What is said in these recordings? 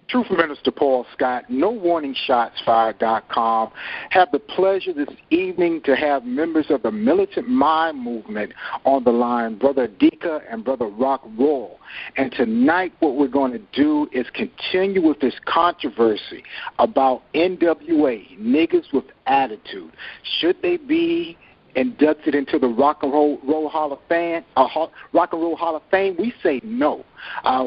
Truth Minister Paul Scott, NoWarningShotsFired.com. Have the pleasure this evening to have members of the Militant Mind Movement on the line, Brother Adika and Brother Rok Royal. And tonight what we're going to do is continue with this controversy about N.W.A., niggas with attitude. Should they be inducted into the Rock and Roll Hall of Fame? Rock and Roll Hall of Fame? We say no.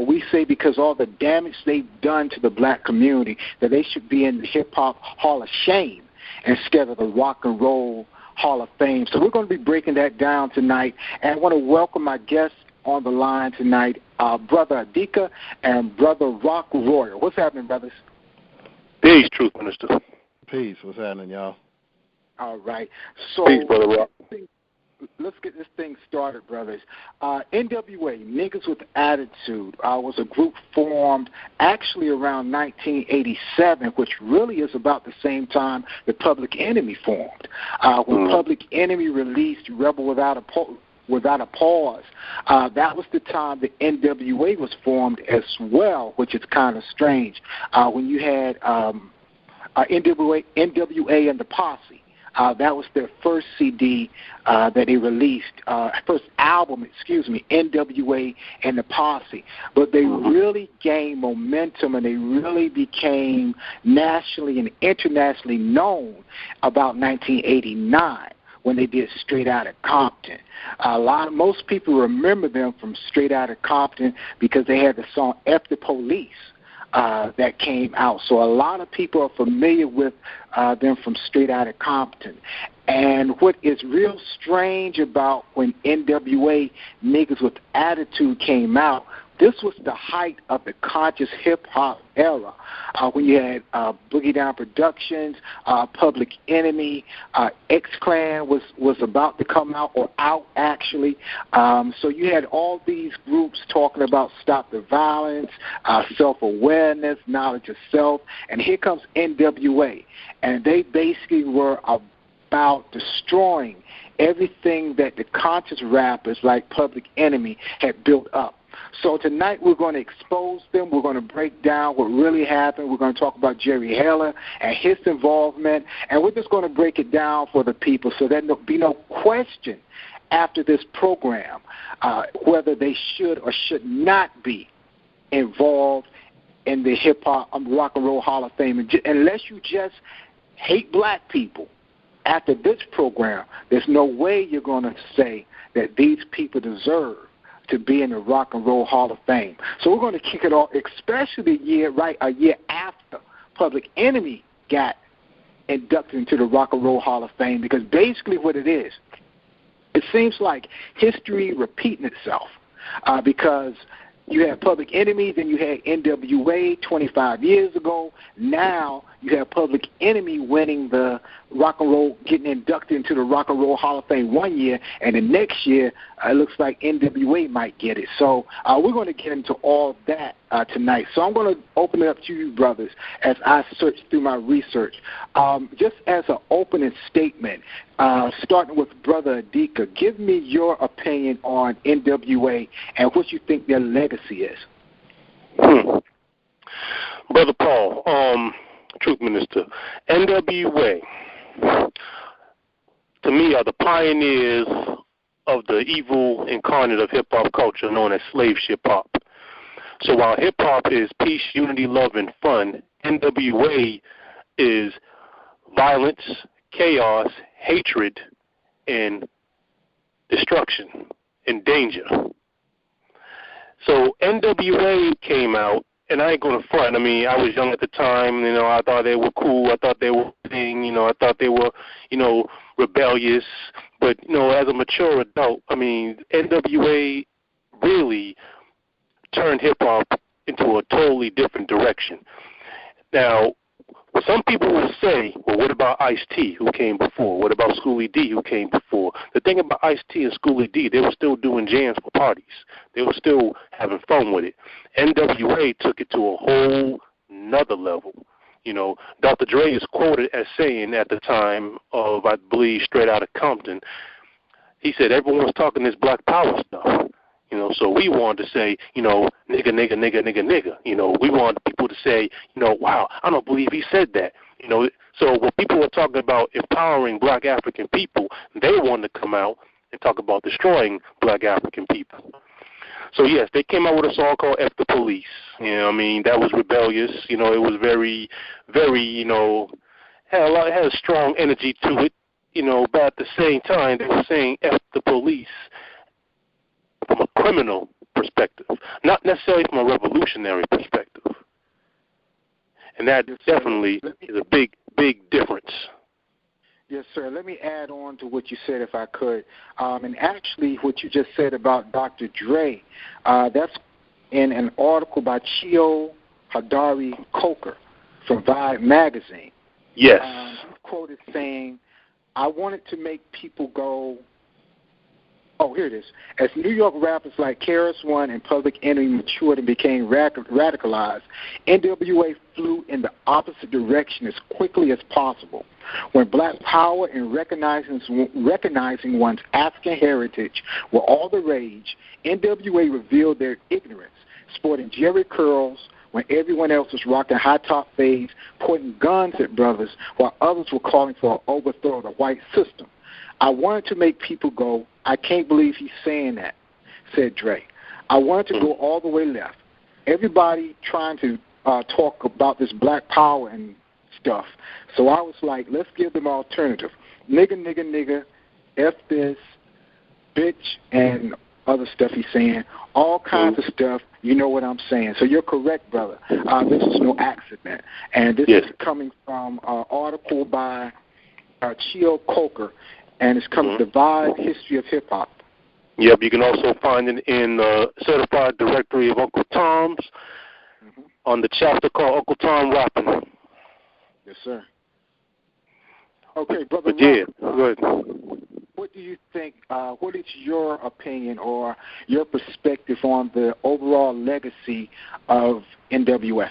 We say because all the damage they've done to the black community, that they should be in the Hip Hop Hall of Shame instead of the Rock and Roll Hall of Fame. So we're going to be breaking that down tonight, and I want to welcome my guests on the line tonight, Brother Adika and Brother Rok Royal. What's happening, brothers? Peace, Truth Minister. Peace. What's happening, y'all? All right. So Peace, Brother Rock. Let's get this thing started, brothers. N.W.A., Niggas with Attitude, was a group formed actually around 1987, which really is about the same time the Public Enemy formed. When Public Enemy released Rebel Without a Pause, that was the time the N.W.A. was formed as well, which is kind of strange. When you had N.W.A. and the Posse. That was their first CD that they released, first album, N.W.A. and the Posse. But they really gained momentum and they really became nationally and internationally known about 1989 when they did Straight Outta Compton. Most people remember them from Straight Outta Compton because they had the song F the Police. That came out. So a lot of people are familiar with them from Straight Outta Compton. And what is real strange about when N.W.A. Niggas with Attitude came out, this was the height of the conscious hip-hop era, when you had Boogie Down Productions, Public Enemy, X-Clan was about to come out, or out actually. So you had all these groups talking about stop the violence, self-awareness, knowledge of self, and here comes N.W.A. And they basically were about destroying everything that the conscious rappers like Public Enemy had built up. So tonight we're going to expose them. We're going to break down what really happened. We're going to talk about Jerry Heller and his involvement, and we're just going to break it down for the people so there'll be no question after this program whether they should or should not be involved in the hip-hop Rock and Roll Hall of Fame. Unless you just hate black people, after this program, there's no way you're going to say that these people deserve to be in the Rock and Roll Hall of Fame. So we're going to kick it off, especially a year after Public Enemy got inducted into the Rock and Roll Hall of Fame, because basically what it is, it seems like history repeating itself, because you had Public Enemy, then you had N.W.A. 25 years ago. Now you have Public Enemy winning the Rock and Roll, getting inducted into the Rock and Roll Hall of Fame one year, and the next year it looks like N.W.A. might get it. So we're going to get into all that tonight. So I'm going to open it up to you, brothers, as I search through my research. Just as an opening statement, starting with Brother Adika, give me your opinion on N.W.A. and what you think their legacy is. Brother Paul, Truth Minister, N.W.A., to me, are the pioneers of the evil incarnate of hip-hop culture known as slave hip-hop. So while hip-hop is peace, unity, love, and fun, N.W.A. is violence, chaos, hatred, and destruction and danger. So N.W.A. came out, and I ain't going to front. I mean, I was young at the time. I thought they were cool. I thought they were thing. I thought they were, rebellious. But, as a mature adult, I mean, N.W.A. really turned hip-hop into a totally different direction. Now, some people will say, well, what about Ice-T, who came before? What about Schoolie D, who came before? The thing about Ice-T and Schoolie D, they were still doing jams for parties. They were still having fun with it. N.W.A. took it to a whole nother level. Dr. Dre is quoted as saying at the time of, I believe, Straight Outta Compton, he said everyone was talking this Black Power stuff. You know, so we wanted to say, you know, nigga, nigga, nigga, nigga, nigga. You know, we wanted people to say, you know, wow, I don't believe he said that. You know, so when people were talking about empowering black African people, they wanted to come out and talk about destroying black African people. So, yes, they came out with a song called F the Police. You know, I mean, that was rebellious. You know, it was very, very, you know, had a strong energy to it. You know, but at the same time, they were saying F the police from a criminal perspective, not necessarily from a revolutionary perspective. And that definitely is a big, big difference. Yes, sir. Let me add on to what you said, if I could. And actually, what you just said about Dr. Dre, that's in an article by Chio Hadari Coker from Vibe magazine. Yes. He's quoted saying, I wanted to make people go, oh, here it is. As New York rappers like KRS-One and Public Enemy matured and became radicalized, N.W.A. flew in the opposite direction as quickly as possible. When black power and recognizing one's African heritage were all the rage, N.W.A. revealed their ignorance, sporting jerry curls when everyone else was rocking high-top fades, pointing guns at brothers while others were calling for an overthrow of the white system. I wanted to make people go, I can't believe he's saying that, said Dre. I wanted to go all the way left. Everybody trying to talk about this black power and stuff. So I was like, let's give them an alternative. Nigga, nigga, nigga, F this, bitch, and other stuff he's saying, all kinds of stuff. You know what I'm saying. So you're correct, brother. This is no accident. And this is coming from an article by Chio Coker, and it's coming from the Vibe History of Hip Hop. Yep, you can also find it in the Certified Directory of Uncle Tom's on the chapter called Uncle Tom Rapping. Yes, sir. Okay, Brother Rob, what do you think, what is your opinion or your perspective on the overall legacy of N.W.A.?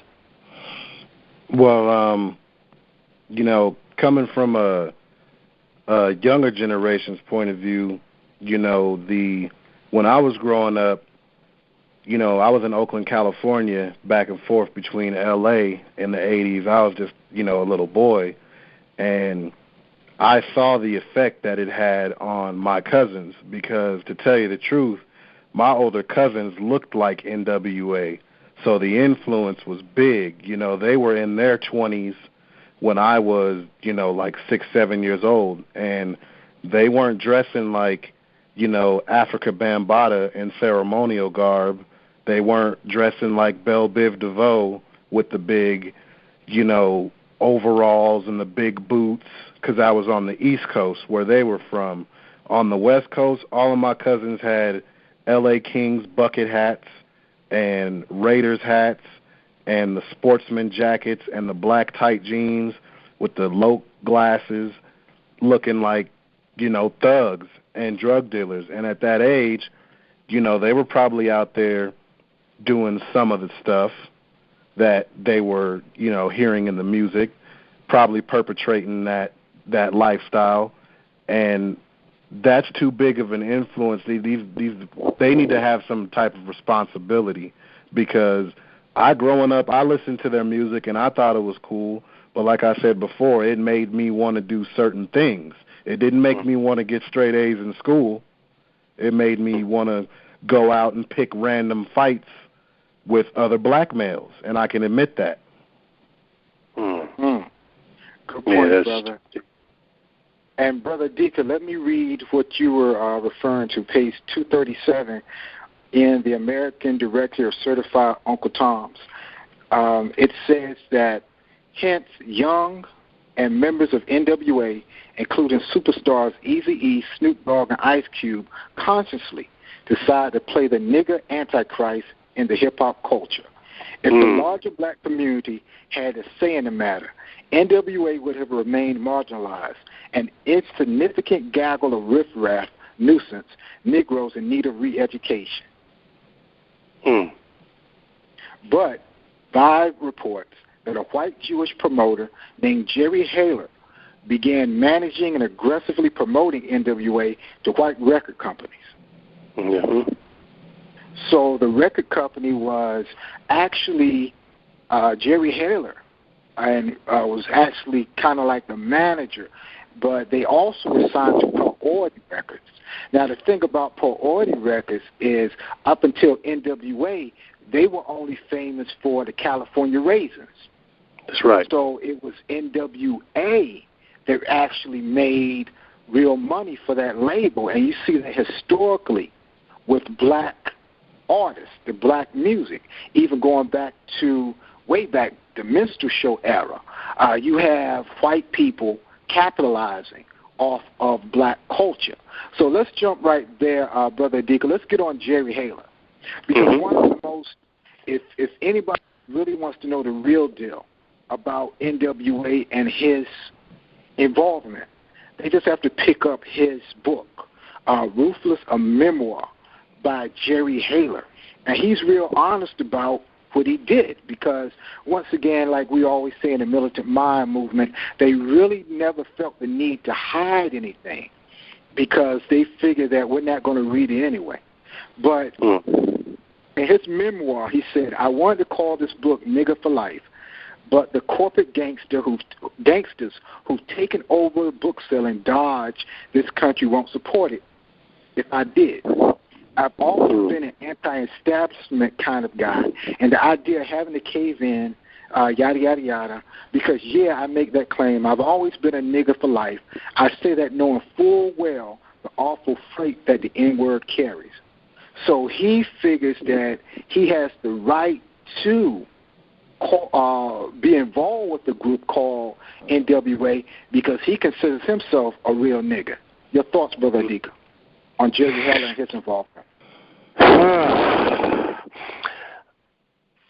Well, you know, coming from a younger generation's point of view, you know, when I was growing up, you know, I was in Oakland, California, back and forth between L.A. in the 80s. I was just, you know, a little boy, and I saw the effect that it had on my cousins because, to tell you the truth, my older cousins looked like N.W.A., so the influence was big. You know, they were in their 20s when I was, you know, like 6, 7 years old, and they weren't dressing like, you know, Africa Bambaataa in ceremonial garb. They weren't dressing like Belle Biv DeVoe with the big, you know, overalls and the big boots, because I was on the East Coast where they were from. On the West Coast, all of my cousins had L.A. Kings bucket hats and Raiders hats and the sportsman jackets and the black tight jeans with the low glasses, looking like, you know, thugs and drug dealers. And at that age, you know, they were probably out there doing some of the stuff that they were, you know, hearing in the music, probably perpetrating that lifestyle, and that's too big of an influence. They need to have some type of responsibility, because growing up, I listened to their music and I thought it was cool, but like I said before, it made me want to do certain things. It didn't make me want to get straight A's in school. It made me want to go out and pick random fights with other black males, and I can admit that. Good point, brother. And Brother Adika, let me read what you were referring to, page 237 in the American Directory of Certified Uncle Toms. It says that, hence, young and members of N.W.A., including superstars Eazy-E, Snoop Dogg, and Ice Cube, consciously decide to play the nigger antichrist in the hip-hop culture. If the larger black community had a say in the matter, N.W.A. would have remained marginalized, an insignificant gaggle of riffraff, nuisance, Negroes in need of re-education. But Vibe reports that a white Jewish promoter named Jerry Haler began managing and aggressively promoting N.W.A. to white record companies. So the record company was actually Jerry Haler, and was actually kind of like the manager, but they also were signed to Priority Records. Now, the thing about Priority Records is up until N.W.A., they were only famous for the California Raisins. That's right. So it was N.W.A. that actually made real money for that label, and you see that historically with black artists, the black music, even going back to way back the minstrel show era. You have white people capitalizing off of black culture. So let's jump right there, Brother Adika. Let's get on Jerry Haler. Because one of the most, if anybody really wants to know the real deal about N.W.A. and his involvement, they just have to pick up his book, Ruthless, a Memoir by Jerry Haler. And he's real honest about what he did, because once again, like we always say in the Militant Mind Movement, they really never felt the need to hide anything because they figured that we're not going to read it anyway. But in his memoir, he said, I wanted to call this book Nigger for Life, but the corporate gangsters who've taken over book selling Dodge, this country won't support it if I did. I've always been an anti-establishment kind of guy, and the idea of having to cave in, yada, yada, yada, because, yeah, I make that claim. I've always been a nigger for life. I say that knowing full well the awful freight that the N-word carries. So he figures that he has the right to be involved with the group called N.W.A. because he considers himself a real nigger. Your thoughts, Brother Adika, on Jerry Haler and his involvement?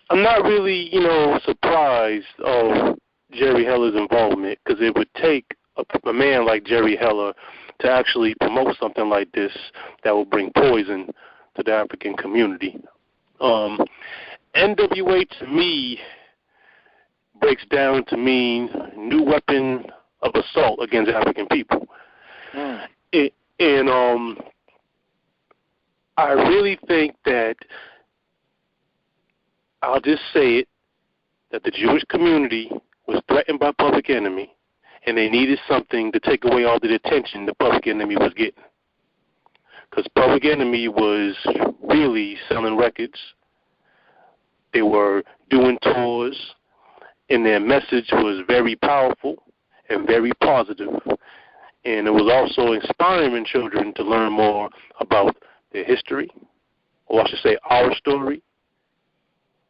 I'm not really, surprised of Jerry Heller's involvement, because it would take a man like Jerry Haler to actually promote something like this that will bring poison to the African community. N.W.A. to me breaks down to mean new weapon of assault against African people. I really think that, I'll just say it, that the Jewish community was threatened by Public Enemy, and they needed something to take away all the attention the Public Enemy was getting. Because Public Enemy was really selling records. They were doing tours, and their message was very powerful and very positive. And it was also inspiring children to learn more about their history, or I should say our story,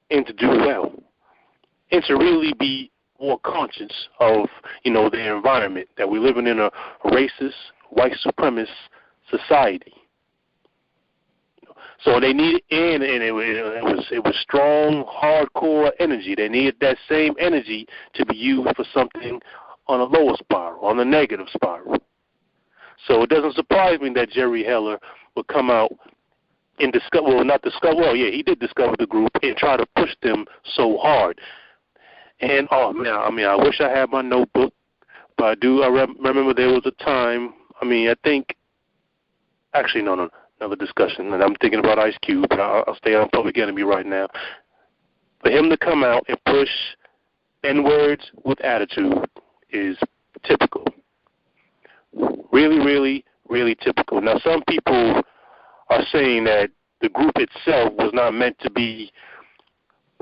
and to do well, and to really be more conscious of, their environment, that we're living in a racist, white supremacist society. So they needed, and it was strong, hardcore energy. They needed that same energy to be used for something on a lower spiral, on a negative spiral. So it doesn't surprise me that Jerry Haler would come out and he did discover the group and try to push them so hard. And, I wish I had my notebook, but I remember there was a time, another discussion, and I'm thinking about Ice Cube, but I'll stay on Public Enemy right now. For him to come out and push N-words with attitude is typical. Really, really, really typical. Now, some people are saying that the group itself was not meant to be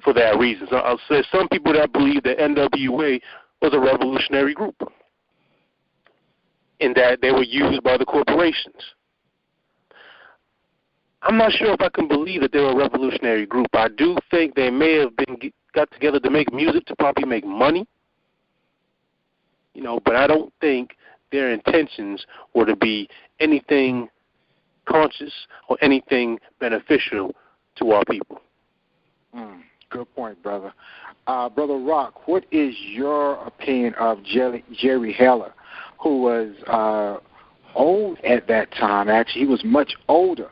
for that reason. So I'll say some people that believe that N.W.A. was a revolutionary group and that they were used by the corporations. I'm not sure if I can believe that they were a revolutionary group. I do think they may have got together to make music to probably make money, but I don't think their intentions were to be anything conscious or anything beneficial to our people. Good point, brother. Brother Rock, what is your opinion of Jerry Haler, who was old at that time? Actually, he was much older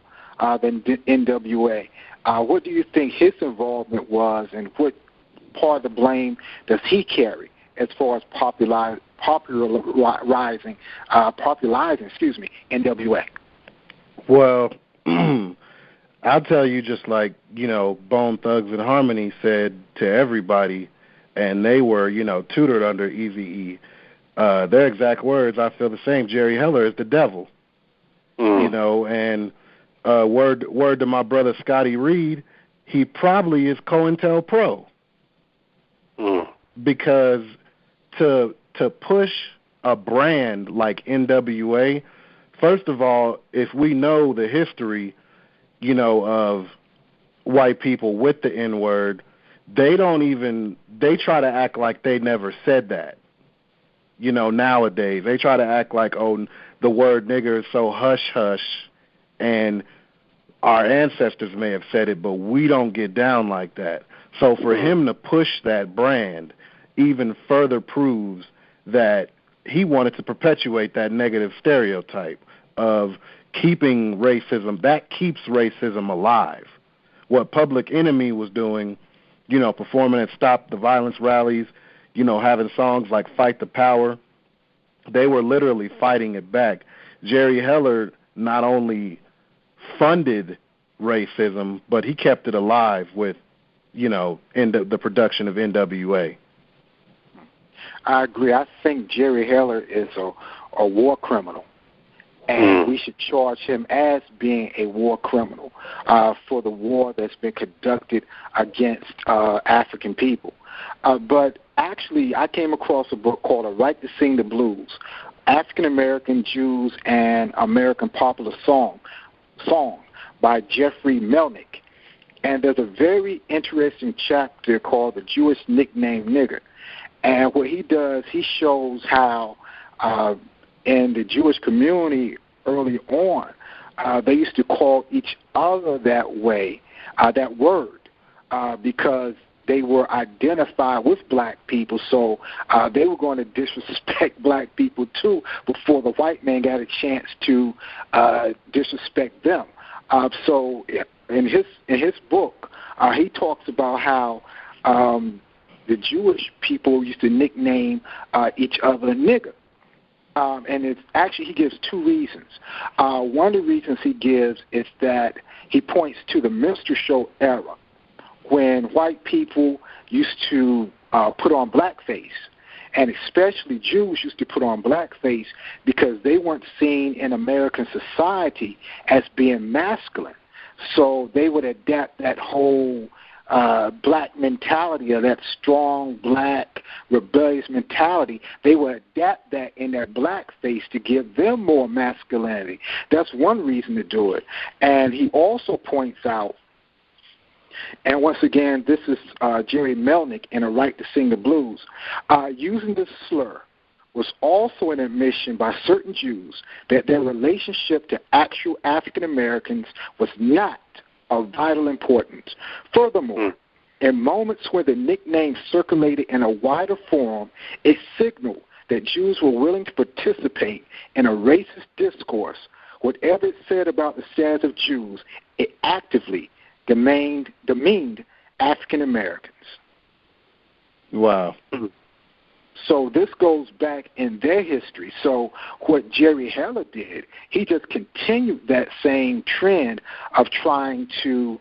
than N.W.A. What do you think his involvement was, and what part of the blame does he carry as far as popularizing N.W.A.? Well, I'll tell you, just like, Bone Thugs and Harmony said to everybody, and they were, tutored under Eazy-E. Their exact words, I feel the same. Jerry Heller is the devil. And word to my brother Scotty Reed, he probably is COINTELPRO. Because to push a brand like NWA, first of all, if we know the history, of white people with the N-word, they try to act like they never said that. Nowadays, they try to act like, oh, the word nigger is so hush-hush, and our ancestors may have said it, but we don't get down like that. So for him to push that brand even further proves that he wanted to perpetuate that negative stereotype of keeping racism. That keeps racism alive. What Public Enemy was doing, performing at Stop the Violence rallies, having songs like Fight the Power, they were literally fighting it back. Jerry Heller not only funded racism, but he kept it alive with, in the production of NWA. I agree. I think Jerry Heller is a war criminal, and we should charge him as being a war criminal for the war that's been conducted against African people. But actually, I came across a book called A Right to Sing the Blues, African American Jews and American Popular Song by Jeffrey Melnick. And there's a very interesting chapter called The Jewish Nickname Nigger. And what he does, he shows how in the Jewish community early on, they used to call each other that way, that word, because they were identified with black people, so they were going to disrespect black people too before the white man got a chance to disrespect them. So in his book, he talks about how the Jewish people used to nickname each other nigger. And it's actually, he gives two reasons. One of the reasons he gives is that he points to the minstrel show era when white people used to put on blackface, and especially Jews used to put on blackface because they weren't seen in American society as being masculine. So they would adapt that whole black mentality, or that strong black rebellious mentality. They would adapt that in their blackface to give them more masculinity. That's one reason to do it. And he also points out, and once again, this is Jerry Melnick in A Right to Sing the Blues, using this slur was also an admission by certain Jews that their relationship to actual African Americans was not of vital importance. Furthermore, in moments where the nickname circulated in a wider forum, it signaled that Jews were willing to participate in a racist discourse. Whatever it said about the status of Jews, it actively demeaned African Americans. Wow. So this goes back in their history. So what Jerry Heller did, he just continued that same trend of trying to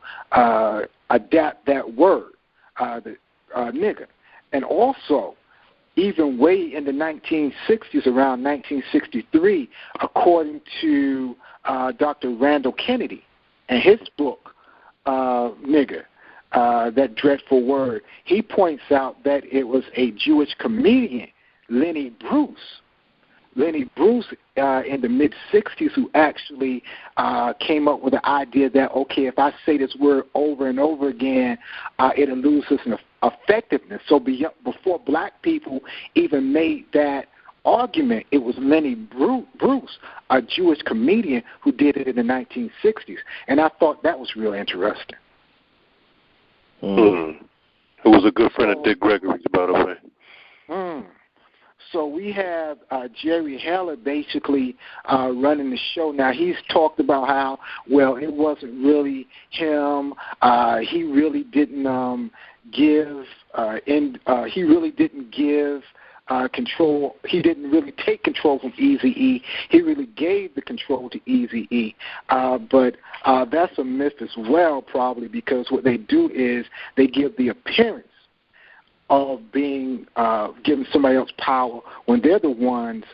adapt that word, nigger. And also, even way in the 1960s, around 1963, according to Dr. Randall Kennedy and his book, Nigger, that dreadful word, he points out that it was a Jewish comedian, Lenny Bruce, in the mid-'60s, who actually came up with the idea that, okay, if I say this word over and over again, it'll lose its effectiveness. So before black people even made that argument, it was Lenny Bruce, a Jewish comedian, who did it in the 1960s. And I thought that was really interesting. Who was a good friend of Dick Gregory's, by the way. So we have Jerry Heller basically running the show. Now, he's talked about how, well, it wasn't really him. He really didn't give control. He didn't really take control from Eazy-E. He really gave the control to Eazy-E. But that's a myth as well, probably, because what they do is they give the appearance of being giving somebody else power when they're the ones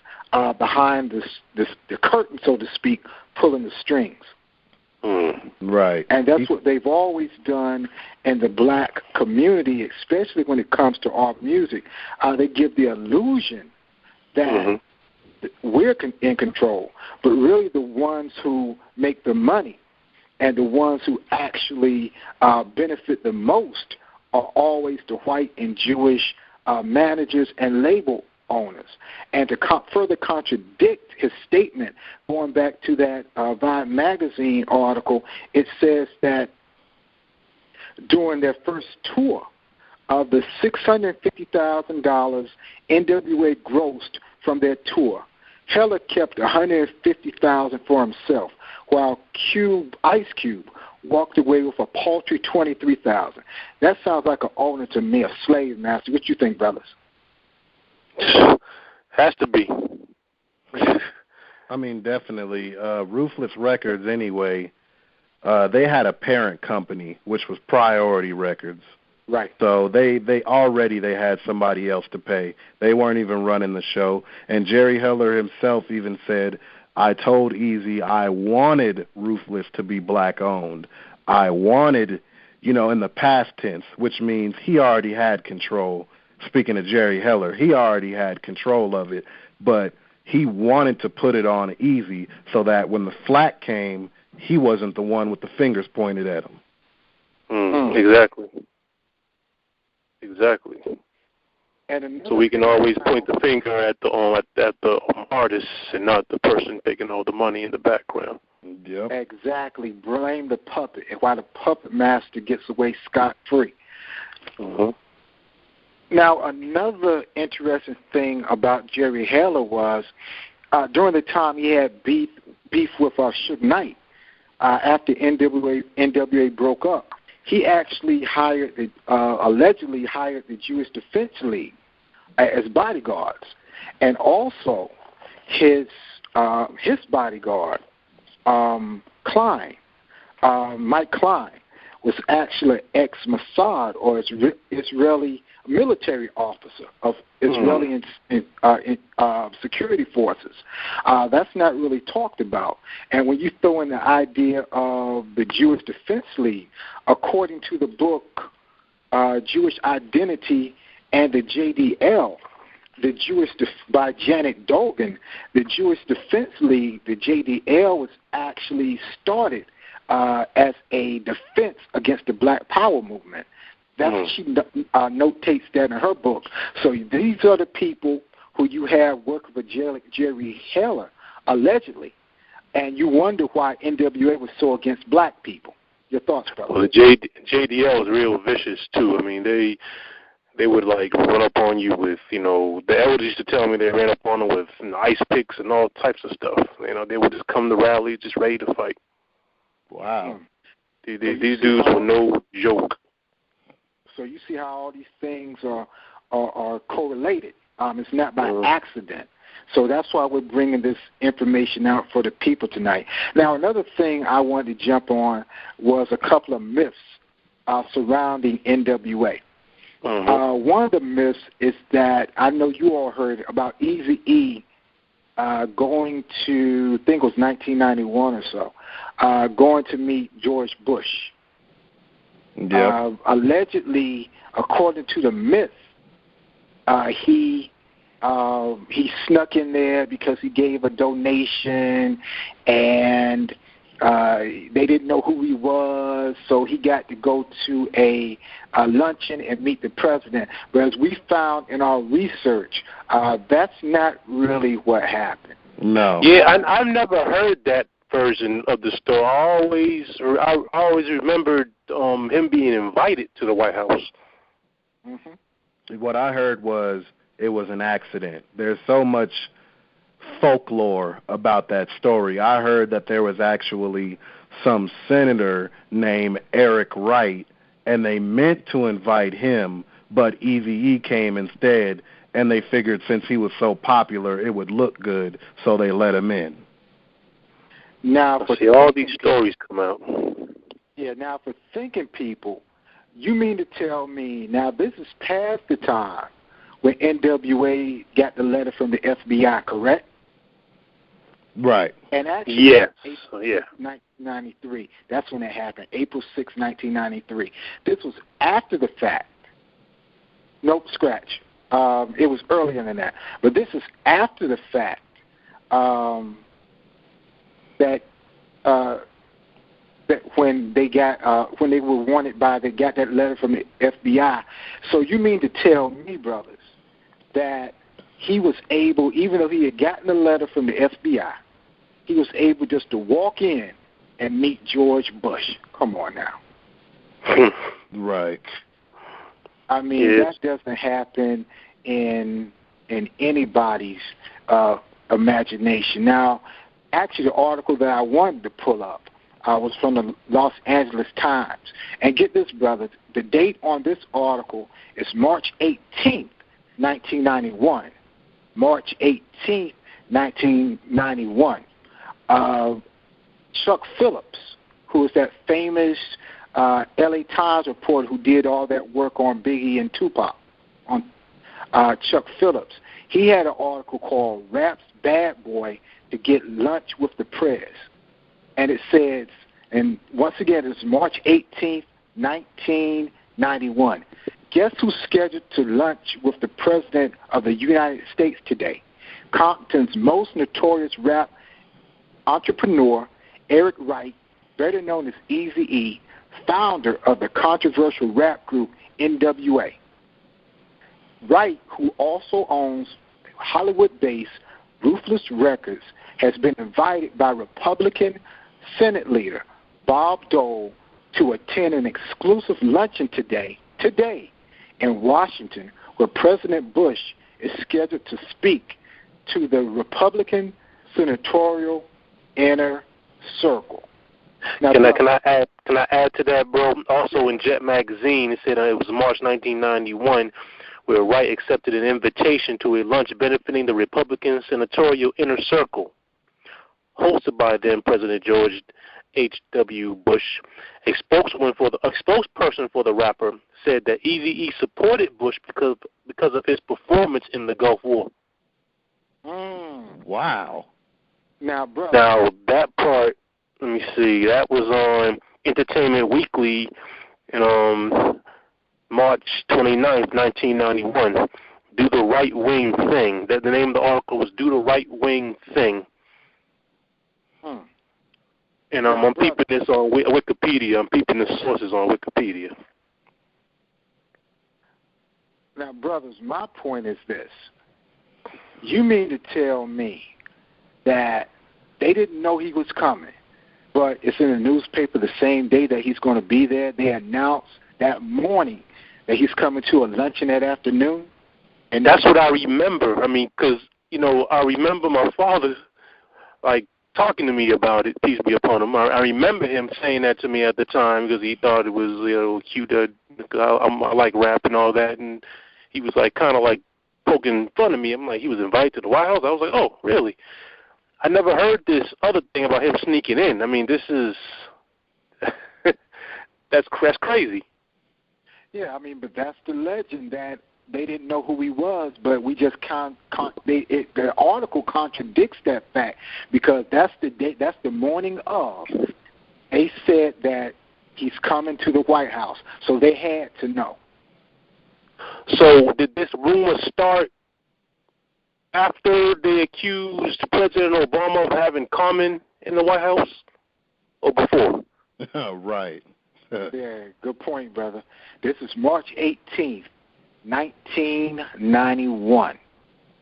behind the curtain, so to speak, pulling the strings. Right. And that's what they've always done in the black community, especially when it comes to art music. They give the illusion that we're in control, but really the ones who make the money and the ones who actually benefit the most are always the white and Jewish managers and label owners. And to further contradict his statement, going back to that Vibe magazine article, it says that during their first tour, of the $650,000 NWA grossed from their tour, Heller kept $150,000 for himself, while Ice Cube walked away with a paltry $23,000. That sounds like an owner to me, a slave master. What you think, brothers? Has to be. I mean, definitely. Ruthless Records, anyway, they had a parent company, which was Priority Records. Right. So they had somebody else to pay. They weren't even running the show. And Jerry Heller himself even said, I told Eazy I wanted Ruthless to be black-owned. I wanted, in the past tense, which means he already had control. Speaking of Jerry Heller, he already had control of it, but he wanted to put it on Eazy so that when the flack came, he wasn't the one with the fingers pointed at him. Exactly. And so we can always point the finger at the artist and not the person taking all the money in the background. Yep. Exactly. Blame the puppet, and while the puppet master gets away scot-free. Now, another interesting thing about Jerry Heller was during the time he had beef with Suge Knight after NWA broke up, he actually allegedly hired the Jewish Defense League as bodyguards, and also his bodyguard, Mike Klein, was actually ex-Mossad or Israeli military officer of Israeli security forces. That's not really talked about. And when you throw in the idea of the Jewish Defense League, according to the book Jewish Identity and the JDL, by Janet Dogan, the Jewish Defense League, the JDL, was actually started as a defense against the Black Power movement. That's she notates that in her book. So these are the people who you have working for Jerry Heller, allegedly, and you wonder why NWA was so against black people. Your thoughts, brother? Well, the JDL is real vicious, too. I mean, they would, run up on you with, the elders used to tell me they ran up on them with ice picks and all types of stuff. They would just come to rally just ready to fight. Wow. These dudes were no joke. So you see how all these things are correlated. It's not by accident. So that's why we're bringing this information out for the people tonight. Now, another thing I wanted to jump on was a couple of myths surrounding NWA. One of the myths is that I know you all heard about Eazy-E going to, I think it was 1991 or so, going to meet George Bush. Yep. Allegedly, according to the myth, he snuck in there because he gave a donation, and they didn't know who he was, so he got to go to a luncheon and meet the president. But as we found in our research, that's not really what happened. No. Yeah, I've never heard that version of the story. I always remembered him being invited to the White House. What I heard was it was an accident. There's so much folklore about that story. I heard that there was actually some senator named Eric Wright, and they meant to invite him, but Eazy-E came instead and they figured since he was so popular, it would look good, so they let him in. Now, see, all these stories come out. Yeah, now for thinking people, you mean to tell me, now this is past the time when N.W.A. got the letter from the FBI, correct? Right. And actually, yes. April 1993, that's when it happened, April 6, 1993. This was after the fact. Nope, scratch. It was earlier than that. But this is after the fact that when they got when they were wanted by, they got that letter from the FBI. So you mean to tell me, brothers, that he was able, even though he had gotten the letter from the FBI, he was able just to walk in and meet George Bush? Come on now. Right. I mean, that doesn't happen in anybody's imagination. Now, actually, the article that I wanted to pull up was from the Los Angeles Times. And get this, brother, the date on this article is March 18th, 1991. March 18th, 1991. Chuck Phillips, who is that famous L.A. Times reporter who did all that work on Biggie and Tupac, on Chuck Phillips, he had an article called Rap's Bad Boy to Get Lunch with the Prez. And it says, and once again, it's March 18th, 1991. Guess who's scheduled to lunch with the President of the United States today? Compton's most notorious rap entrepreneur, Eric Wright, better known as Eazy-E, founder of the controversial rap group N.W.A. Wright, who also owns Hollywood-based Ruthless Records, has been invited by Republican Senate leader Bob Dole to attend an exclusive luncheon today in Washington, where President Bush is scheduled to speak to the Republican senatorial inner circle. Now, can I add to that, bro? Also in Jet Magazine, it said it was March 1991, where Wright accepted an invitation to a lunch benefiting the Republican senatorial inner circle, hosted by then President George H.W. Bush. A spokesperson for the rapper said that Eazy-E supported Bush because of his performance in the Gulf War. Wow. Now that part, let me see, that was on Entertainment Weekly in March 29th, 1991. Do the Right Wing Thing. The name of the article was Do the Right Wing Thing. And I'm peeping this on Wikipedia. I'm peeping the sources on Wikipedia. Now, brothers, my point is this. You mean to tell me that they didn't know he was coming, but it's in the newspaper the same day that he's going to be there? They announced that morning that he's coming to a luncheon that afternoon? And that's what I remember. I mean, because, I remember my father, talking to me about it, peace be upon him. I remember him saying that to me at the time because he thought it was, cute. I like rap and all that, and he was, kind of poking fun of me. I'm like, he was invited to the White House? I was like, oh, really? I never heard this other thing about him sneaking in. I mean, this is, that's crazy. Yeah, I mean, but that's the legend that they didn't know who he was, but we just the article contradicts that fact because that's the day, that's the morning of. They said that he's coming to the White House, so they had to know. So did this rumor start after they accused President Obama of having Common in the White House, or before? Right. Yeah, good point, brother. This is March 18th, 1991,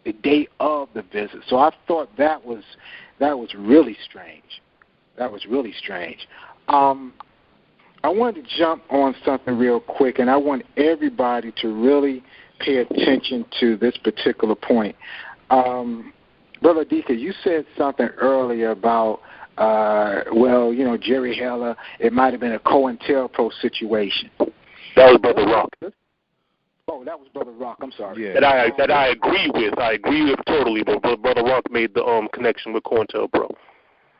the day of the visit. So I thought that was really strange. That was really strange. I wanted to jump on something real quick, and I want everybody to really pay attention to this particular point. Brother Adika, you said something earlier about, Jerry Heller, it might have been a COINTELPRO situation. That was Brother Rock. Oh, that was Brother Rock. I'm sorry. Yeah. That I agree with. I agree with totally, but Brother Rock made the connection with COINTELPRO.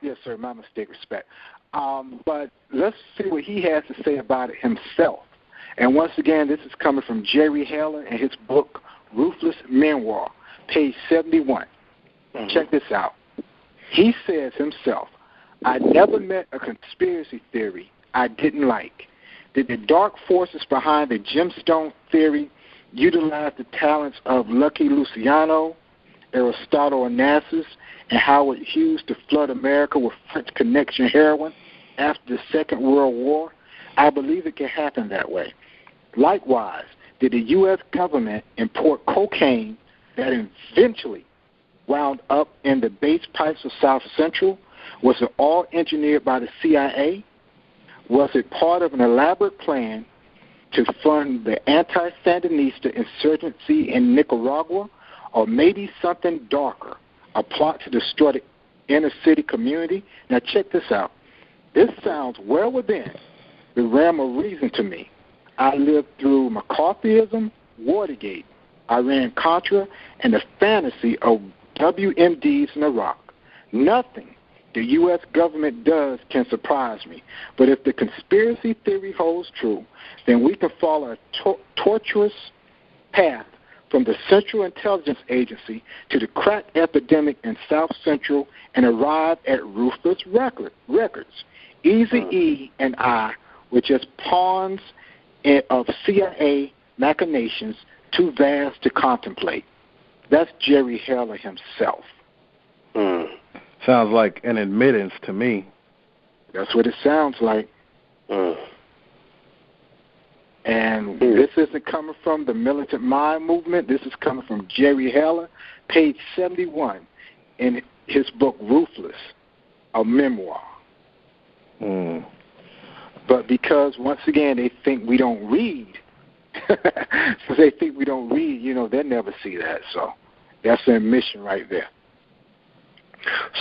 Yes, sir. My mistake. Respect. But let's see what he has to say about it himself. And once again, this is coming from Jerry Heller in his book, Ruthless Memoir, page 71. Mm-hmm. Check this out. He says himself, I never met a conspiracy theory I didn't like. Did the dark forces behind the gemstone theory utilize the talents of Lucky Luciano, Aristotle Onassis, and Howard Hughes to flood America with French Connection heroin after the Second World War? I believe it can happen that way. Likewise, did the U.S. government import cocaine that eventually wound up in the base pipes of South Central? Was it all engineered by the CIA? Was it part of an elaborate plan to fund the anti-Sandinista insurgency in Nicaragua? Or maybe something darker, a plot to destroy the inner-city community? Now check this out. This sounds well within the realm of reason to me. I lived through McCarthyism, Watergate, Iran-Contra, and the fantasy of WMDs in Iraq. Nothing the U.S. government does can surprise me. But if the conspiracy theory holds true, then we can follow a tortuous path from the Central Intelligence Agency to the crack epidemic in South Central and arrive at Ruthless Records. Eazy-E and I were just pawns of CIA machinations too vast to contemplate. That's Jerry Heller himself. Sounds like an admittance to me. That's what it sounds like. And this isn't coming from the Militant Mind Movement. This is coming from Jerry Heller, page 71, in his book, Ruthless, a memoir. But because, once again, they think we don't read, since they think we don't read, they'll never see that. So that's an admission right there.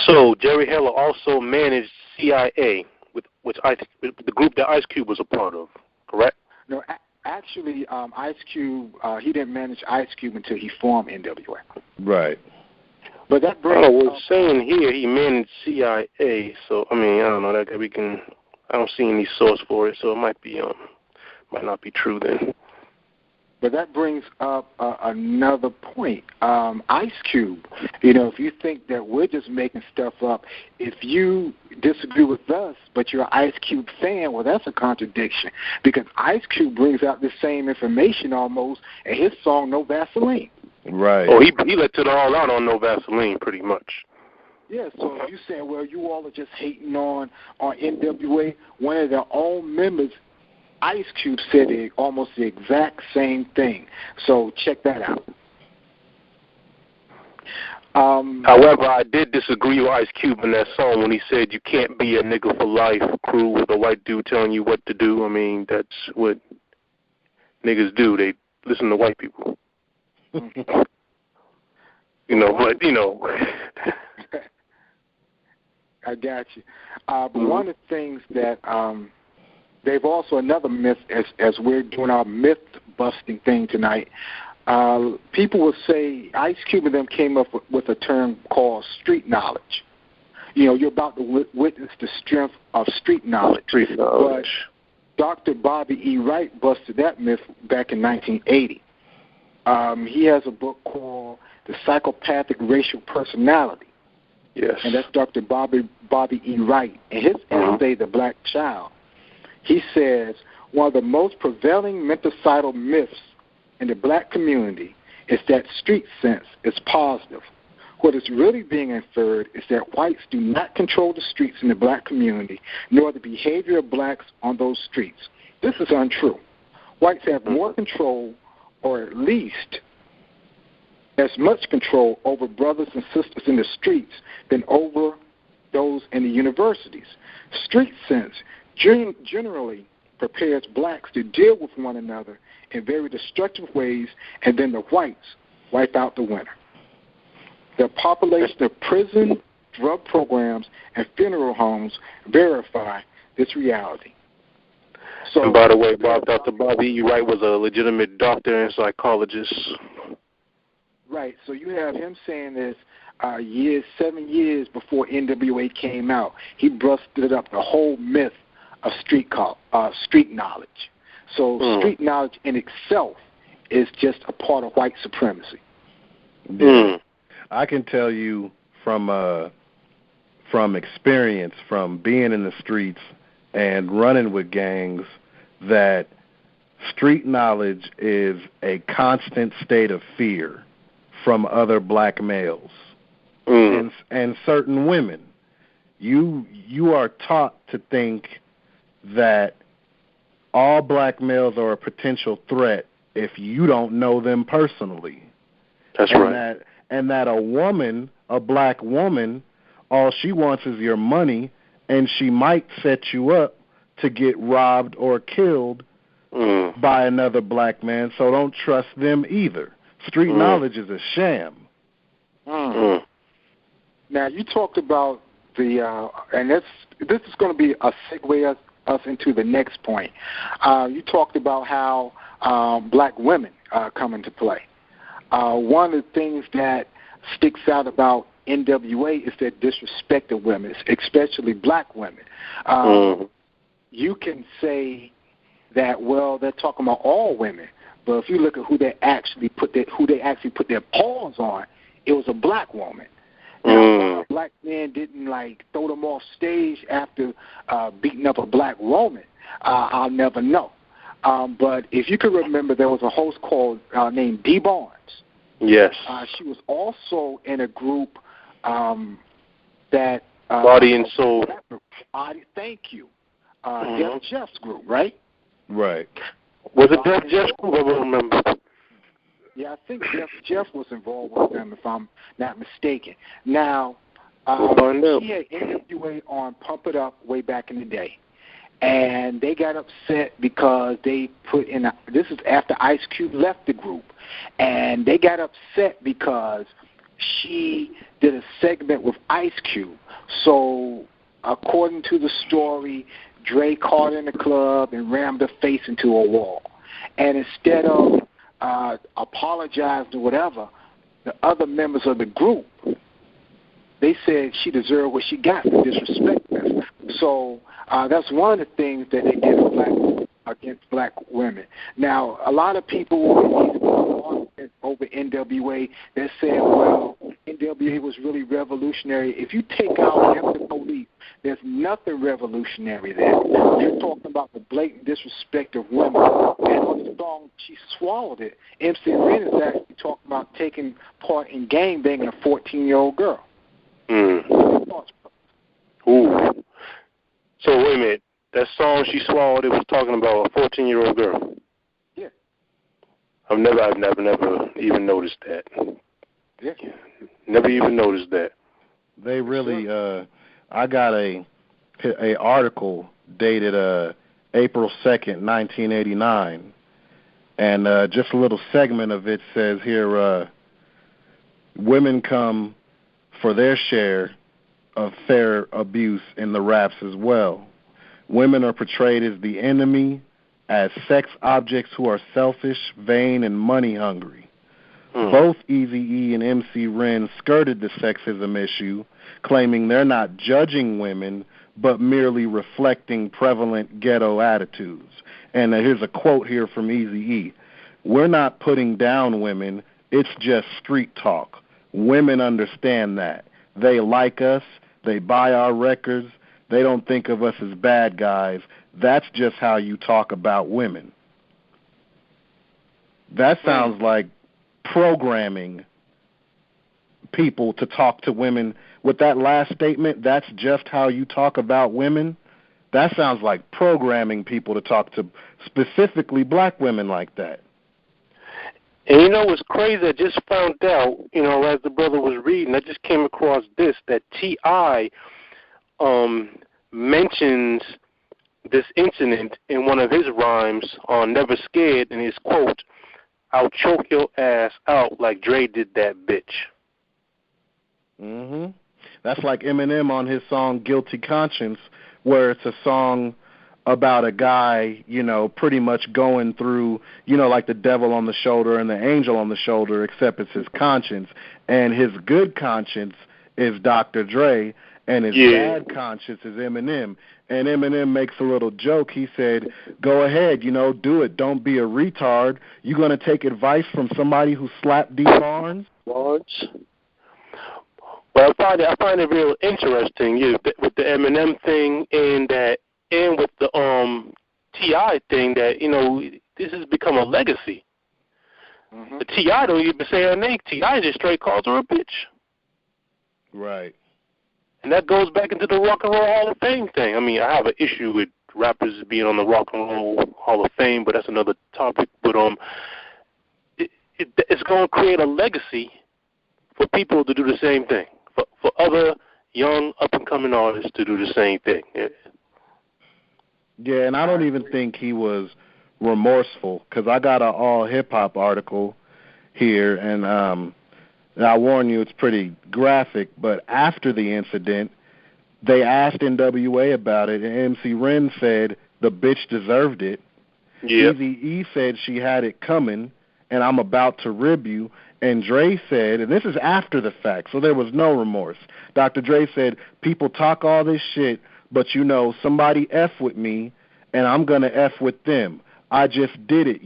So Jerry Heller also managed CIA, with the group that Ice Cube was a part of, correct? No, actually, Ice Cube, he didn't manage Ice Cube until he formed N.W.A. Right. But that brings it's saying here he managed CIA, so, I don't know, that we can, I don't see any source for it, so it might not be true then. But that brings up another point. Ice Cube, if you think that we're just making stuff up, if you disagree with us, but you're an Ice Cube fan, well, that's a contradiction. Because Ice Cube brings out the same information almost in his song No Vaseline. Right. Oh, he let it all out on No Vaseline pretty much. Yeah, so you're saying, well, you all are just hating on NWA. One of their own members, Ice Cube, said almost the exact same thing. So check that out. However, I did disagree with Ice Cube in that song when he said you can't be a nigga for life crew with a white dude telling you what to do. That's what niggas do. They listen to white people. But. I got you. But one of the things that they've also, another myth, as we're doing our myth-busting thing tonight, people will say Ice Cube and them came up with a term called street knowledge. You're about to witness the strength of street knowledge. Street knowledge. But Dr. Bobby E. Wright busted that myth back in 1980. He has a book called The Psychopathic Racial Personality. Yes. And that's Dr. Bobby E. Wright. In his essay, The Black Child, he says, one of the most prevailing mental myths in the black community is that street sense is positive. What is really being inferred is that whites do not control the streets in the black community, nor the behavior of blacks on those streets. This is untrue. Whites have more control, or at least as much control over brothers and sisters in the streets than over those in the universities. Street sense generally prepares blacks to deal with one another in very destructive ways, and then the whites wipe out the winner. The population of prison, drug programs, and funeral homes verify this reality. So, and by the way, Dr. Bobby E. Wright was a legitimate doctor and psychologist. Right. So you have him saying this 7 years before NWA came out. He busted up the whole myth of street knowledge. So street knowledge in itself is just a part of white supremacy. I can tell you from experience, from being in the streets and running with gangs, that street knowledge is a constant state of fear from other black males and certain women. You are taught to think that all black males are a potential threat if you don't know them personally. That's right. And that a black woman, all she wants is your money, and she might set you up to get robbed or killed by another black man, so don't trust them either. Street knowledge is a sham. Now, you talked about and this is going to be a segue us into the next point. You talked about how black women come into play. One of the things that sticks out about NWA is their disrespect of women, especially black women. You can say that, well, they're talking about all women, but if you look at who they actually put their paws on, it was a black woman. Now, black men didn't throw them off stage after beating up a black woman. I'll never know. But if you can remember, there was a host named Dee Barnes. Yes. She was also in a group that Body and Soul. Thank you. Def Jeff's group, right? Right. Was it Def Jeff's group? I don't remember. Yeah, I think Jeff was involved with them, if I'm not mistaken. Now, she had NWA on Pump It Up way back in the day, and they got upset because they put in this is after Ice Cube left the group, and they got upset because she did a segment with Ice Cube. So, according to the story, Dre caught her in the club and rammed her face into a wall. And instead of apologizing or whatever, the other members of the group, they said she deserved what she got for disrespecting us. So that's one of the things that they did against black women. Now, a lot of people over NWA, they're saying, well, NWA was really revolutionary. If you take out the police, there's nothing revolutionary there. You're talking about the blatant disrespect of women. And on the song, She Swallowed It, MC Ren is actually talking about taking part in gangbanging a 14-year-old girl. Ooh. So wait a minute. That song She Swallowed It was talking about a 14-year-old girl. Yeah. I've never even noticed that. Yeah. Never even noticed that. They really I got a article dated April 2nd, 1989, and just a little segment of it says here, women come for their share of fair abuse in the raps as well. Women are portrayed as the enemy, as sex objects who are selfish, vain, and money hungry. Both Eazy-E and MC Ren skirted the sexism issue, claiming they're not judging women, but merely reflecting prevalent ghetto attitudes. And here's a quote here from Eazy-E. "We're not putting down women, it's just street talk. Women understand that. They like us, they buy our records, they don't think of us as bad guys. That's just how you talk about women." That sounds like programming people to talk to women. With that last statement, that's just how you talk about women. That sounds like programming people to talk to specifically black women like that. And you know what's crazy? I just found out, as the brother was reading, I just came across this, that T.I. mentions this incident in one of his rhymes on Never Scared, in his quote, "I'll choke your ass out like Dre did that bitch." That's like Eminem on his song Guilty Conscience, where it's a song about a guy, pretty much going through, like the devil on the shoulder and the angel on the shoulder, except it's his conscience. And his good conscience is Dr. Dre, and his bad conscience is Eminem. And Eminem makes a little joke. He said, go ahead, do it. Don't be a retard. You going to take advice from somebody who slapped D. Barnes? Well, I find it real interesting with the Eminem thing and with the T.I. thing that, this has become a legacy. Mm-hmm. The T.I. don't even say her name. T.I. just straight calls her a bitch. Right. And that goes back into the Rock and Roll Hall of Fame thing. I mean, I have an issue with rappers being on the Rock and Roll Hall of Fame, but that's another topic. But it's going to create a legacy for people to do the same thing, for other young, up-and-coming artists to do the same thing. Yeah, and I don't even think he was remorseful, because I got an all-hip-hop article here, and I warn you, it's pretty graphic, but after the incident, they asked N.W.A. about it, and MC Ren said the bitch deserved it. Yep. Eazy-E said she had it coming, and I'm about to rib you. And Dre said, and this is after the fact, so there was no remorse. Dr. Dre said, people talk all this shit, but somebody F with me, and I'm going to F with them. I just did it,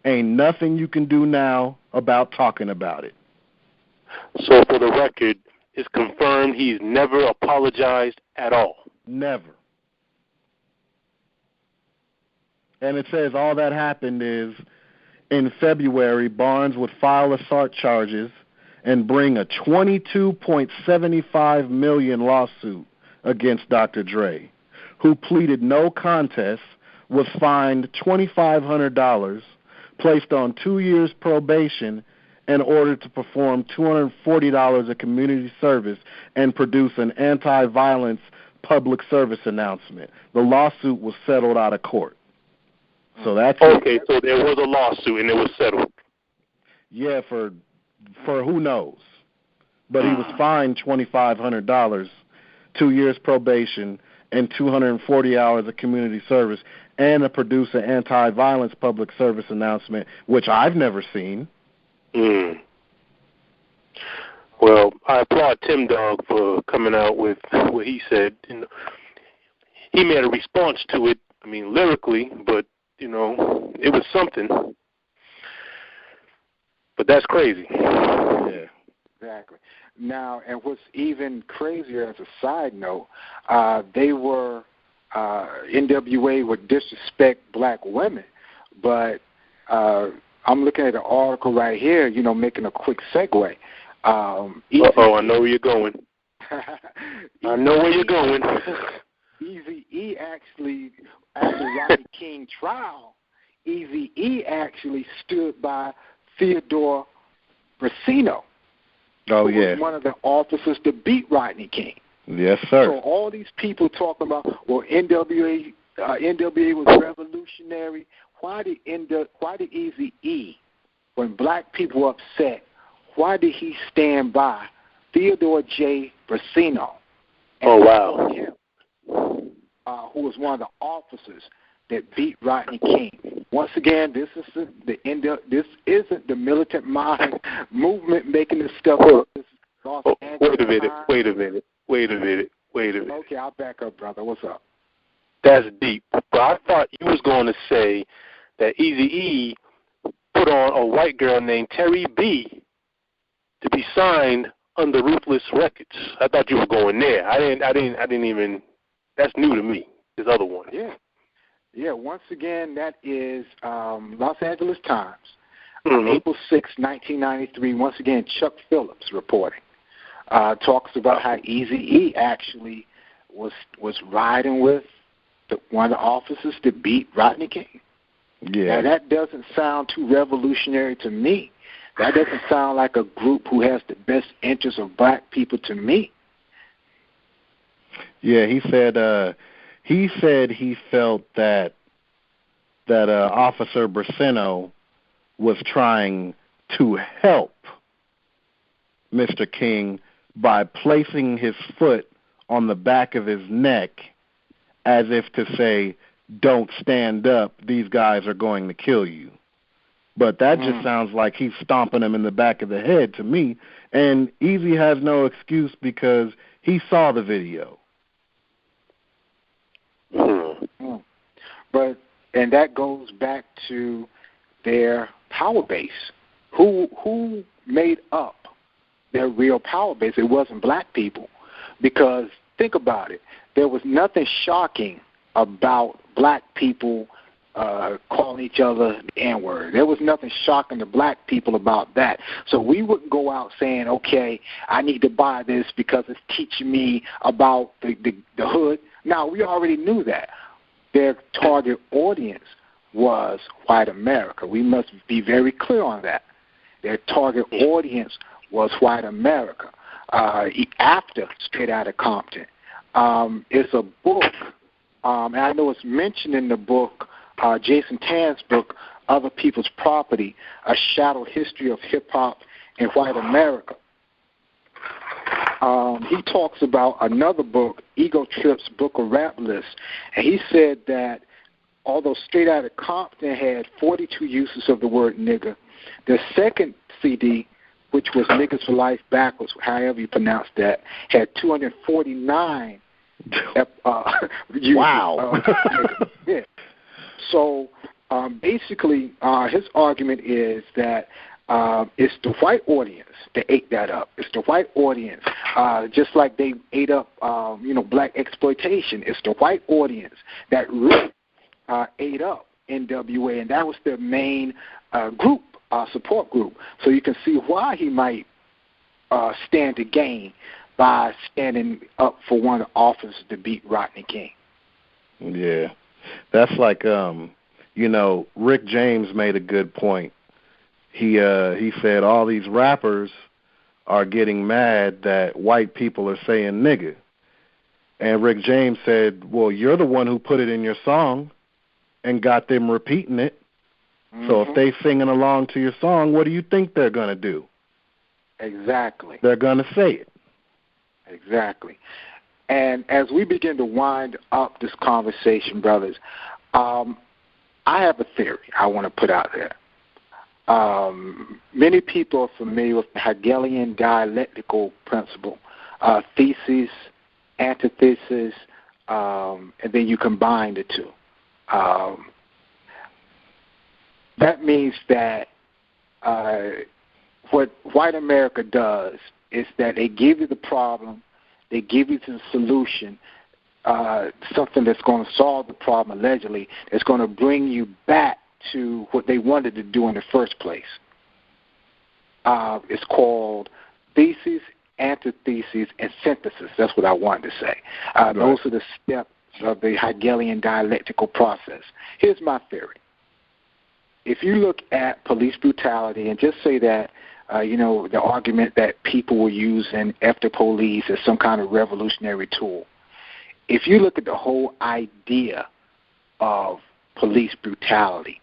Ain't nothing you can do now about talking about it. So for the record, it's confirmed he's never apologized at all. Never. And it says all that happened is in February, Barnes would file assault charges and bring a $22.75 million lawsuit against Dr. Dre, who pleaded no contest, was fined $2,500, placed on 2 years probation, and ordered to perform $240 of community service and produce an anti-violence public service announcement. The lawsuit was settled out of court. So that's okay. So there was a lawsuit and it was settled. Yeah, for who knows, but he was fined $2,500, 2 years probation, and 240 hours of community service, and to produce an anti-violence public service announcement, which I've never seen. Well, I applaud Tim Dog for coming out with what he said. He made a response to it, lyrically, but, it was something. But that's crazy. Yeah, exactly. Now, and what's even crazier as a side note, NWA would disrespect black women, but I'm looking at an article right here, making a quick segue. I know where you're going. I know where you're going. Eazy-E actually, after Rodney King trial, Eazy-E actually stood by Theodore Bracino. Oh, who was one of the officers to beat Rodney King. Yes, sir. So all these people talking about, NWA was revolutionary. Why did Eazy-E, when black people were upset, why did he stand by Theodore J. Bracino? Oh, wow. Who was one of the officers that beat Rodney King. Once again, this isn't the Militant Mind Movement making this stuff up. This is Los Angeles Wait a minute. Okay, I'll back up, brother. What's up? That's deep. But I thought you was going to say that Eazy-E put on a white girl named Terry B to be signed under Ruthless Records. I thought you were going there. I didn't even. That's new to me. This other one. Yeah. Once again, that is Los Angeles Times, April 6, 1993. Once again, Chuck Phillips reporting. Talks about how Eazy-E actually was riding with one of the officers to beat Rodney King. Yeah. Now, that doesn't sound too revolutionary to me. That doesn't sound like a group who has the best interests of black people to me. Yeah, he said he felt that Officer Bracino was trying to help Mr. King by placing his foot on the back of his neck as if to say, don't stand up, these guys are going to kill you. But that just sounds like he's stomping him in the back of the head to me. And Easy has no excuse because he saw the video. But and that goes back to their power base. Who made up their real power base? It wasn't black people. Because think about it, there was nothing shocking about black people calling each other the N-word. There was nothing shocking to black people about that. So we wouldn't go out saying, okay, I need to buy this because it's teaching me about the hood. Now, we already knew that. Their target audience was white America. We must be very clear on that. Their target audience was white America. After Straight Outta Compton. It's a book, and I know it's mentioned in the book, Jason Tan's book, Other People's Property, A Shadow History of Hip-Hop in White America. He talks about another book, Ego Trip's Book of Rap Lists, and he said that although Straight Outta Compton had 42 uses of the word nigger, the second CD, which was Niggas for Life Backwards, however you pronounce that, had 249 uses. Wow. Yeah. So basically, his argument is that it's the white audience that ate that up. It's the white audience, just like they ate up, black exploitation. It's the white audience that really ate up N.W.A., and that was their main group, support group. So you can see why he might stand to gain by standing up for one of the officers to beat Rodney King. Yeah. That's like, Rick James made a good point. He said all these rappers are getting mad that white people are saying nigga. And Rick James said, well, you're the one who put it in your song and got them repeating it. So if they singing along to your song, what do you think they're going to do? Exactly. They're going to say it. Exactly. And as we begin to wind up this conversation, brothers, I have a theory I want to put out there. Many people are familiar with the Hegelian dialectical principle, thesis, antithesis, and then you combine the two. That means that what white America does is that they give you the problem, they give you the solution, something that's going to solve the problem allegedly, that's going to bring you back to what they wanted to do in the first place. It's called thesis, antithesis, and synthesis. That's what I wanted to say. Right. Those are the steps of the Hegelian dialectical process. Here's my theory. If you look at police brutality and just say that, the argument that people were using after police as some kind of revolutionary tool, if you look at the whole idea of police brutality,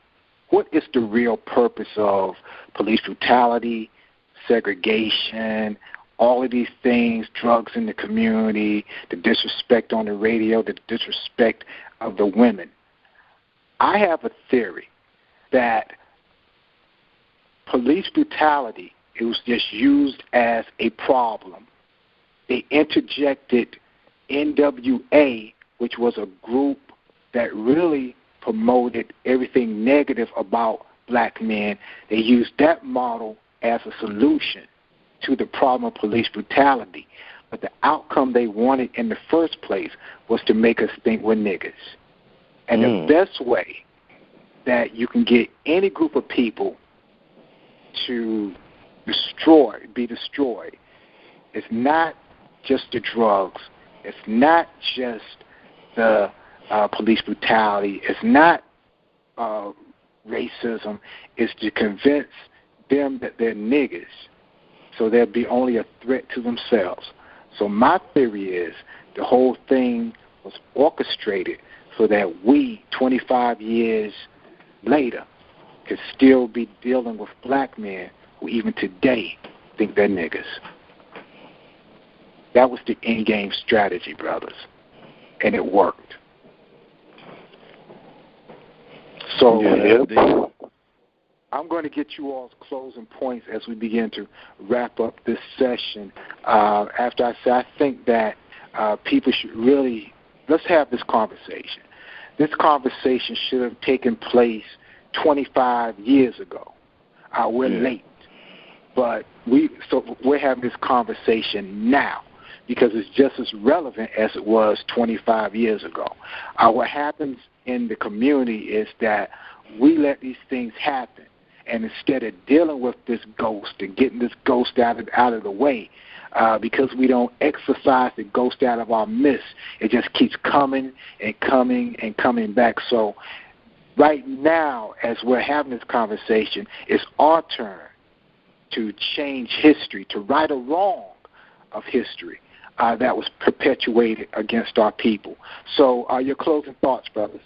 what is the real purpose of police brutality, segregation, all of these things, drugs in the community, the disrespect on the radio, the disrespect of the women? I have a theory that police brutality, it was just used as a problem. They interjected N.W.A., which was a group that really promoted everything negative about black men. They used that model as a solution to the problem of police brutality. But the outcome they wanted in the first place was to make us think we're niggas. And the best way that you can get any group of people to be destroyed, it's not just the drugs, it's not just the police brutality, it's not racism, it's to convince them that they're niggas, so they'll be only a threat to themselves. So my theory is the whole thing was orchestrated so that we, 25 years later, could still be dealing with black men who even today think they're niggas. That was the in-game strategy, brothers, and it worked. So Yeah. I'm going to get you all's closing points as we begin to wrap up this session. After I say, I think that people should really, let's have this conversation. This conversation should have taken place 25 years ago. We're late, but we're having this conversation now because it's just as relevant as it was 25 years ago. What happens in the community is that we let these things happen. And instead of dealing with this ghost and getting this ghost out of the way, because we don't exorcise the ghost out of our midst, it just keeps coming and coming and coming back. So right now, as we're having this conversation, it's our turn to change history, to right a wrong of history that was perpetuated against our people. So your closing thoughts, brothers.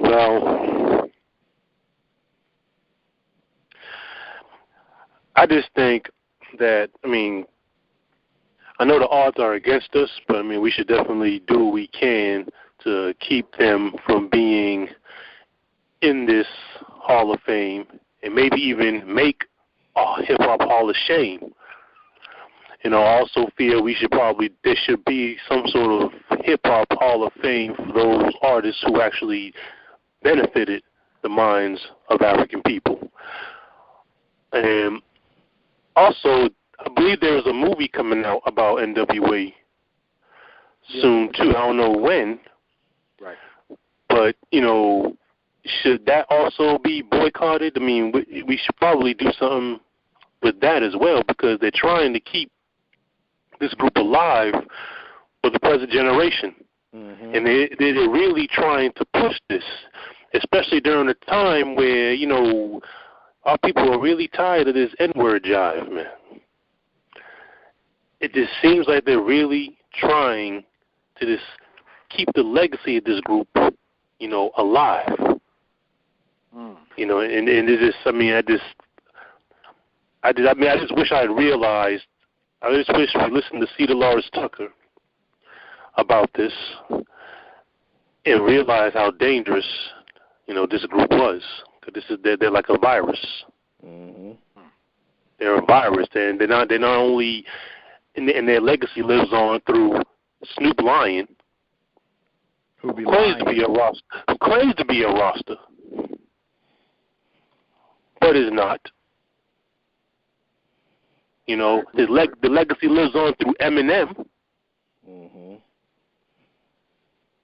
Well, I just think that, I know the odds are against us, but, we should definitely do what we can to keep them from being in this Hall of Fame and maybe even make a hip-hop Hall of Shame. I also feel there should be some sort of hip-hop Hall of Fame for those artists who actually benefited the minds of African people. And also, I believe there's a movie coming out about N.W.A. soon, too. I don't know when. Right. But, should that also be boycotted? We should probably do something with that as well because they're trying to keep this group alive for the present generation. Mm-hmm. And they're really trying to push this, especially during a time where, our people are really tired of this N-word jive, man. It just seems like they're really trying to just keep the legacy of this group, alive. And it just, I just wish I had realized. I just wish we listened to Cedar Lawrence Tucker about this and realize how dangerous, this group was. Because they're like a virus. Mm-hmm. They're a virus, and they're not only, and their legacy lives on through Snoop Lion, who claims to be a Rasta, but is not. The legacy lives on through Eminem. Mm-hmm.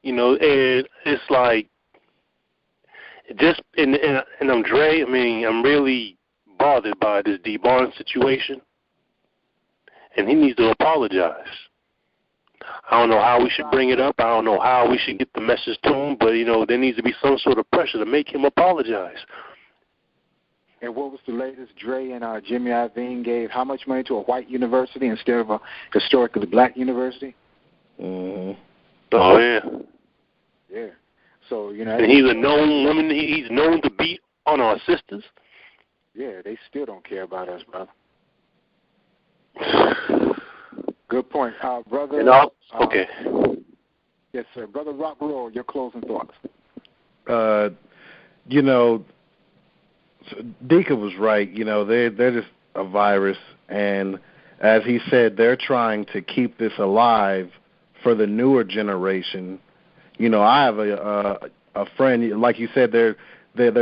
And it's like, and I'm Dre. I'm really bothered by this D. Barnes situation, and he needs to apologize. I don't know how we should bring it up. I don't know how we should get the message to him, but there needs to be some sort of pressure to make him apologize. And what was the latest? Dre and Jimmy Iovine gave how much money to a white university instead of a historically black university? Mm-hmm. Oh, yeah. Yeah. So, and he's a known woman. He's known to beat on our sisters. Yeah, they still don't care about us, brother. Good point. Brother. Okay. Yes, sir. Brother Rok Royal, your closing thoughts. Dika was right. They're just a virus, and as he said, they're trying to keep this alive for the newer generation. I have a friend, like you said, they're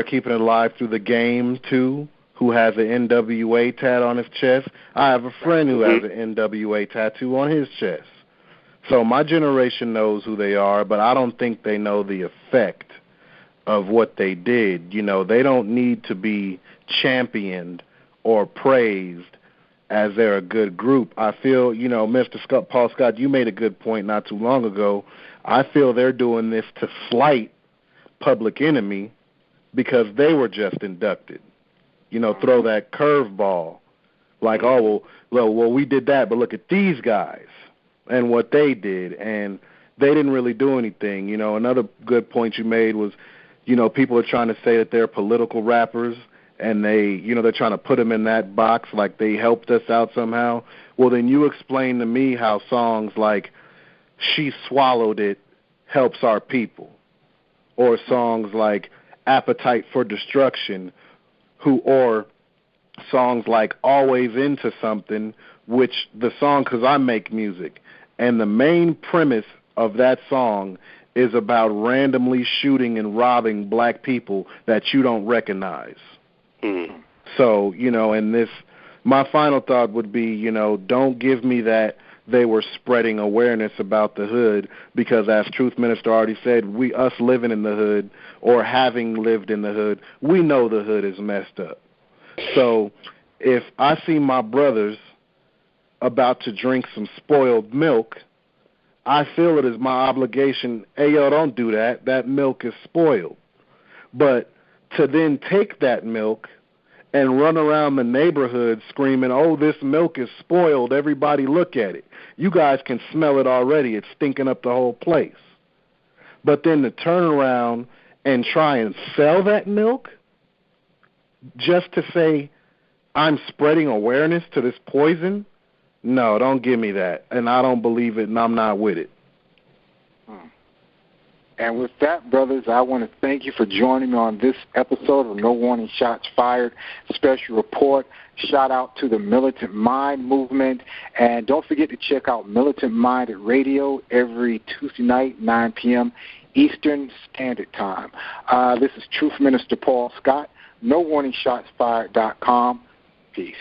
keeping it alive through the game too, who has an N.W.A. tat on his chest. I have a friend who has an N.W.A. tattoo on his chest. So my generation knows who they are, but I don't think they know the effect of what they did. They don't need to be championed or praised as they're a good group. I feel, Mr. Paul Scott, you made a good point not too long ago. I feel they're doing this to slight Public Enemy because they were just inducted. Throw that curveball like, oh, well, we did that, but look at these guys and what they did, and they didn't really do anything. Another good point you made was, people are trying to say that they're political rappers, and they're trying to put them in that box like they helped us out somehow. Well, then you explain to me how songs like She Swallowed It helps our people. Or songs like Appetite for Destruction, or songs like Always Into Something, which the song, because I make music, and the main premise of that song is about randomly shooting and robbing black people that you don't recognize. So, and my final thought would be, don't give me that they were spreading awareness about the hood, because as Truth Minister already said, us living in the hood or having lived in the hood, we know the hood is messed up. So if I see my brothers about to drink some spoiled milk, I feel it is my obligation, hey, yo, don't do that. That milk is spoiled. But to then take that milk and run around the neighborhood screaming, oh, this milk is spoiled, everybody look at it. You guys can smell it already. It's stinking up the whole place. But then to turn around and try and sell that milk just to say I'm spreading awareness to this poison, no, don't give me that. And I don't believe it, and I'm not with it. And with that, brothers, I want to thank you for joining me on this episode of No Warning Shots Fired Special Report. Shout out to the Militant Mind Movement. And don't forget to check out Militant Mind at Radio every Tuesday night, 9 p.m. Eastern Standard Time. This is Truth Minister Paul Scott, NoWarningshotsFired.com. Peace.